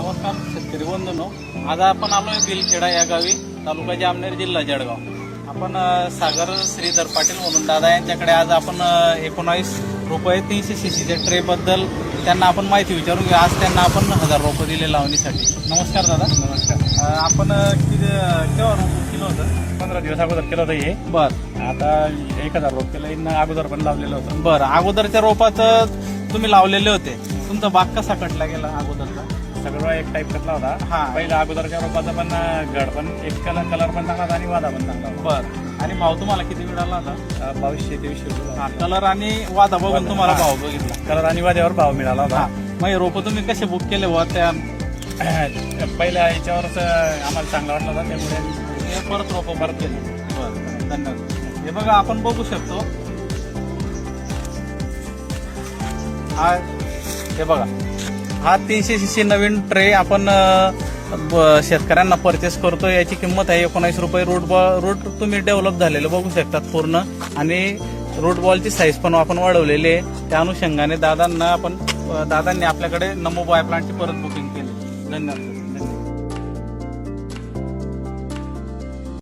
नमस्कार शेतकरी बंधूंनो, आज आपण आलोय बिलखेडा या गावी, तालुका जामनेर, जिल्हा जळगाव. आपण सागर श्रीधर पाटील म्हणून दादा यांच्याकडे आज आपण 19 रुपये 300 सीसीच्या ट्रे बद्दल त्यांना आपण माहिती विचारून घेऊ. आज त्यांना आपण 1000 रुपये दिले लावणीसाठी. नमस्कार दादा. नमस्कार. आपण केव्हा रोप केलं होतं? 15 दिवस अगोदर केलं होतं हे. बर. आता 1000 रोप केलं, अगोदर पण लावलेलं होतं. बरं, अगोदरच्या रोपात तुम्ही लावलेले होते. तुमचा बाग कसा कटला गेला अगोदरचा? सगळं एक टाईप कटला होता. हा. पहिला अगोदरच्या रोपाचा पण घड पण एक कलर पण चांगला आणि वादा पण चांगला होता. बर. आणि भाव तुम्हाला किती मिळाला होता? 2200-2300 रुपये. कलर आणि वादा बघून तुम्हाला भाव बघितला. कलर आणि वाद्यावर भाव मिळाला होता. मग रोप तुम्ही कसे बुक केले व त्या पहिल्या याच्यावरच आम्हाला चांगला वाटला होता, त्यामुळे परत रोप परत केले. बरं, धन्यवाद. हे बघा, आपण बघू शकतो. हे बघा, हा 300 सीसी नवीन ट्रे आपण शेतकऱ्यांना परचेस करतो. याची किंमत आहे 19 रुपये. रूट तुम्ही डेव्हलप झालेलं बघू शकतात पूर्ण, आणि रूट बॉलची साईज पण आपण वाढवलेली आहे. त्या अनुषंगाने दादांनी आपल्याकडे नमो बाय प्लांटची परत बुकिंग केली. धन्यवाद.